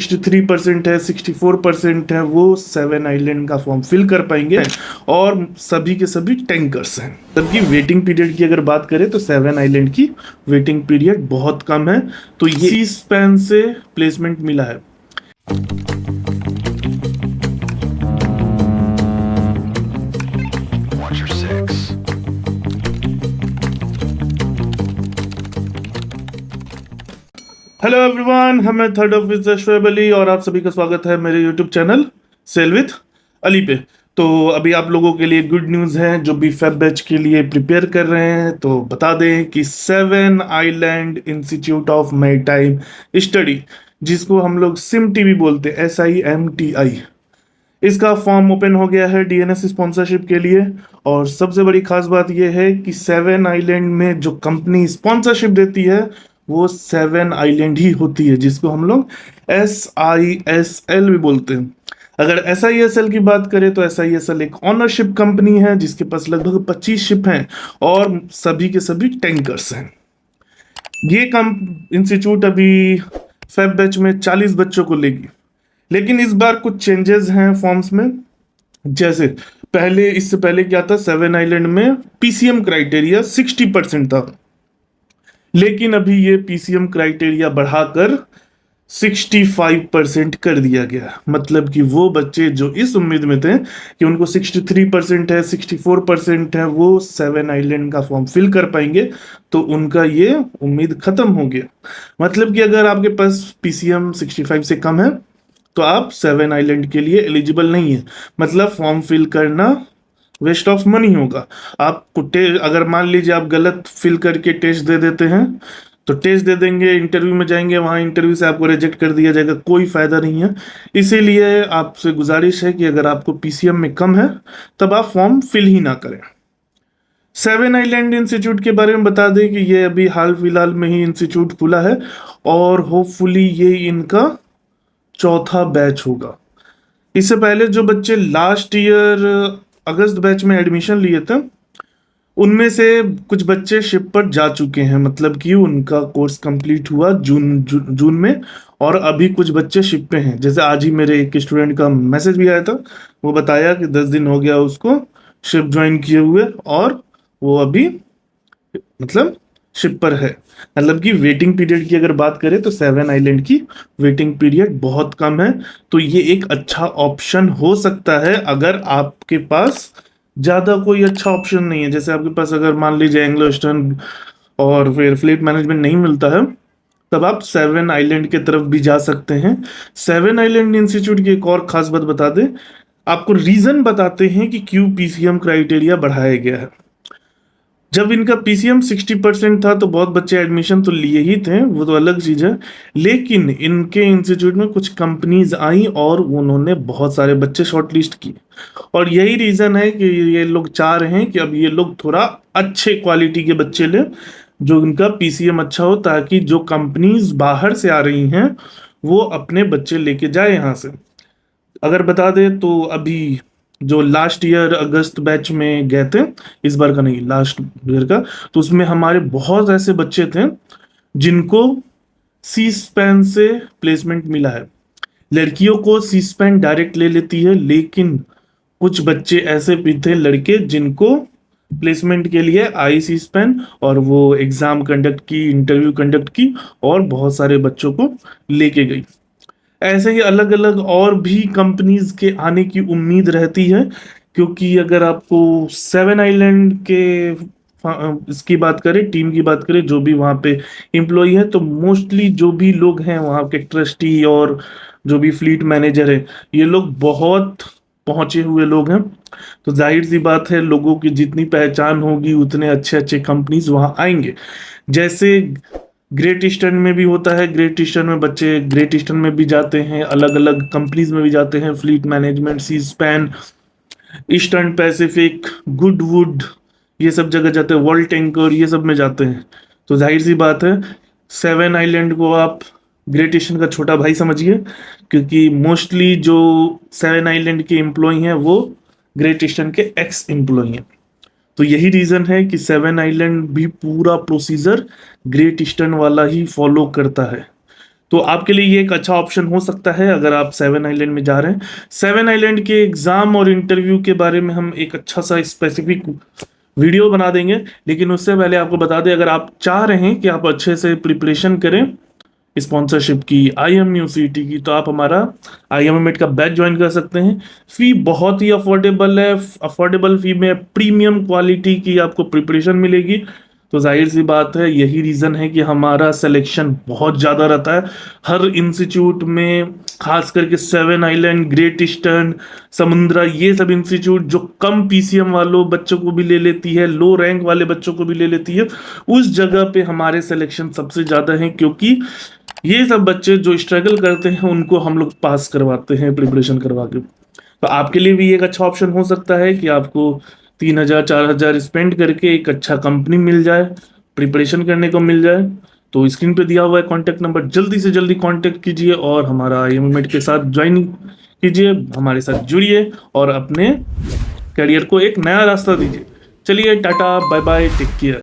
63% है, 64% है, वो सेवन आइलैंड का फॉर्म फिल कर पाएंगे और सभी के सभी टैंकर्स हैं। सबकी वेटिंग पीरियड की अगर बात करें तो सेवन आइलैंड की वेटिंग पीरियड बहुत कम है, तो ये इसी स्पैन से प्लेसमेंट मिला है। हेलो एवरीवन, हमें थर्ड ऑफिसर शोएब अली और आप सभी का स्वागत है मेरे YouTube channel sail with Ali पे। तो अभी आप लोगों के लिए गुड न्यूज़ है, जो भी फेब बैच के लिए प्रिपेयर कर रहे हैं, तो बता दें कि seven island institute of maritime study, जिसको हम लोग सिमटी भी बोलते हैं, SIMTI, इसका फॉर्म ओपन हो गया है DNS स्पॉन्सरशिप के लिए। और सबसे बड़ी खास बात यह है कि सेवन आइलैंड में जो कंपनी स्पॉन्सरशिप देती है वो सेवन आइलैंड ही होती है, जिसको हम लोग SISL भी बोलते हैं। अगर SISL की बात करें तो SISL एक ऑनरशिप कंपनी है जिसके पास लगभग 25 शिप हैं और सभी के सभी टैंकर्स हैं। ये इंस्टीट्यूट अभी फेब बैच में 40 बच्चों को लेगी, लेकिन इस बार कुछ चेंजेस हैं फॉर्म्स में। जैसे इससे पहले क्या था, सेवन आइलैंड में PCM क्राइटेरिया 60% था, लेकिन अभी ये PCM क्राइटेरिया बढ़ाकर 65% कर दिया गया। मतलब कि वो बच्चे जो इस उम्मीद में थे कि उनको 63% है, 64% है, वो सेवन आइलैंड का फॉर्म फिल कर पाएंगे, तो उनका ये उम्मीद खत्म हो गया। मतलब कि अगर आपके पास PCM 65 से कम है तो आप सेवन आइलैंड के लिए एलिजिबल नहीं है। मतलब फॉर्म फिल करना वेस्ट ऑफ मनी होगा। आपको अगर मान लीजिए आप गलत फिल करके टेस्ट दे देते हैं, तो टेस्ट दे देंगे, इंटरव्यू में जाएंगे, वहां इंटरव्यू से आपको रिजेक्ट कर दिया जाएगा, कोई फायदा नहीं है। इसीलिए आपसे गुजारिश है कि अगर आपको PCM में कम है तब आप फॉर्म फिल ही ना करें। सेवन आइलैंड इंस्टीट्यूट के बारे में बता दें कि ये अभी हाल फिलहाल में ही इंस्टीट्यूट खुला है और होपफुली ये इनका चौथा बैच होगा। इससे पहले जो बच्चे लास्ट ईयर अगस्त बैच में एडमिशन लिए थे, उनमें से कुछ बच्चे शिप पर जा चुके हैं। मतलब कि उनका कोर्स कंप्लीट हुआ जून में, और अभी कुछ बच्चे शिप पे हैं। जैसे आज ही मेरे एक स्टूडेंट का मैसेज भी आया था, वो बताया कि 10 दिन हो गया उसको शिप ज्वाइन किए हुए और वो अभी मतलब शिप पर है। मतलब कि वेटिंग पीरियड की अगर बात करें तो सेवन आइलैंड की वेटिंग पीरियड बहुत कम है, तो ये एक अच्छा ऑप्शन हो सकता है अगर आपके पास ज़्यादा कोई अच्छा ऑप्शन नहीं है। जैसे आपके पास अगर मान लीजिए एंग्लो ईस्टर्न और फिर फ्लीट मैनेजमेंट नहीं मिलता है, तब आप सेवन आइलैंड के तरफ भी जा सकते हैं। सेवन आइलैंड इंस्टीट्यूट की एक और खास बात बता दें, आपको रीज़न बताते हैं कि क्यों PCM क्राइटेरिया बढ़ाया गया है। जब इनका PCM 60% था तो बहुत बच्चे एडमिशन तो लिए ही थे, वो तो अलग चीज़ है, लेकिन इनके इंस्टीट्यूट में कुछ कंपनीज आई और उन्होंने बहुत सारे बच्चे शॉर्टलिस्ट किए। और यही रीज़न है कि ये लोग चाह रहे हैं कि अब ये लोग थोड़ा अच्छे क्वालिटी के बच्चे लें, जो इनका PCM अच्छा हो, ताकि जो कंपनीज बाहर से आ रही हैं वो अपने बच्चे लेके जाए यहाँ से। अगर बता दें तो अभी जो लास्ट ईयर अगस्त बैच में गए थे, इस बार का नहीं, लास्ट ईयर का, तो उसमें हमारे बहुत ऐसे बच्चे थे जिनको सी स्पैन से प्लेसमेंट मिला है। लड़कियों को सी स्पैन डायरेक्ट ले लेती है, लेकिन कुछ बच्चे ऐसे भी थे लड़के जिनको प्लेसमेंट के लिए आई सी स्पैन, और वो एग्जाम कंडक्ट की, इंटरव्यू कंडक्ट की और बहुत सारे बच्चों को लेके गई। ऐसे ही अलग अलग और भी कंपनीज के आने की उम्मीद रहती है, क्योंकि अगर आपको सेवन आइलैंड के इसकी बात करें, टीम की बात करें, जो भी वहाँ पे एम्प्लॉय है, तो मोस्टली जो भी लोग हैं वहाँ के ट्रस्टी और जो भी फ्लीट मैनेजर है, ये लोग बहुत पहुंचे हुए लोग हैं। तो जाहिर सी बात है, लोगों की जितनी पहचान होगी उतने अच्छे अच्छे कंपनीज वहाँ आएंगे। जैसे ग्रेट ईस्टर्न में भी होता है, ग्रेट ईस्टर्न में बच्चे ग्रेट ईस्टर्न में भी जाते हैं, अलग अलग कंपनीज में भी जाते हैं, फ्लीट मैनेजमेंट, सी स्पैन, ईस्टर्न पैसिफिक, गुडवुड, ये सब जगह जाते हैं, वर्ल्ड टैंकर, ये सब में जाते हैं। तो जाहिर सी बात है, सेवन आइलैंड को आप ग्रेट ईस्टर्न का छोटा भाई समझिए, क्योंकि मोस्टली जो सेवन आइलैंड के एम्प्लॉय हैं वो ग्रेट ईस्टर्न के एक्स एम्प्लॉय हैं। तो यही रीजन है कि सेवन आइलैंड भी पूरा प्रोसीजर ग्रेट ईस्टर्न वाला ही फॉलो करता है। तो आपके लिए ये एक अच्छा ऑप्शन हो सकता है अगर आप सेवन आइलैंड में जा रहे हैं। सेवन आइलैंड के एग्जाम और इंटरव्यू के बारे में हम एक अच्छा सा स्पेसिफिक वीडियो बना देंगे, लेकिन उससे पहले आपको बता दें, अगर आप चाह रहे हैं कि आप अच्छे से प्रिपरेशन करें स्पॉन्सरशिप की, IMUCT की, तो आप हमारा IMMET का बैच ज्वाइन कर सकते हैं। फी बहुत ही अफोर्डेबल है, अफोर्डेबल फी में प्रीमियम क्वालिटी की आपको प्रिपरेशन मिलेगी। तो जाहिर सी बात है, यही रीज़न है कि हमारा सिलेक्शन बहुत ज़्यादा रहता है हर इंस्टीट्यूट में, खास करके सेवन आइलैंड, ग्रेट ईस्टर्न, समुद्रा, ये सब इंस्टीट्यूट जो कम PCM वालों बच्चों को भी ले लेती है, लो रैंक वाले बच्चों को भी ले लेती है, उस जगह पे हमारे सिलेक्शन सबसे ज़्यादा हैं, क्योंकि ये सब बच्चे जो स्ट्रगल करते हैं उनको हम लोग पास करवाते हैं प्रिपरेशन करवा के। तो आपके लिए भी एक अच्छा ऑप्शन हो सकता है कि आपको 3,000 4,000 स्पेंड करके एक अच्छा कंपनी मिल जाए, प्रिपरेशन करने को मिल जाए। तो स्क्रीन पे दिया हुआ है कॉन्टैक्ट नंबर, जल्दी से जल्दी कॉन्टैक्ट कीजिए और हमारा IMMET के साथ ज्वाइन कीजिए, हमारे साथ जुड़िए और अपने करियर को एक नया रास्ता दीजिए। चलिए, tata, bye bye, take care.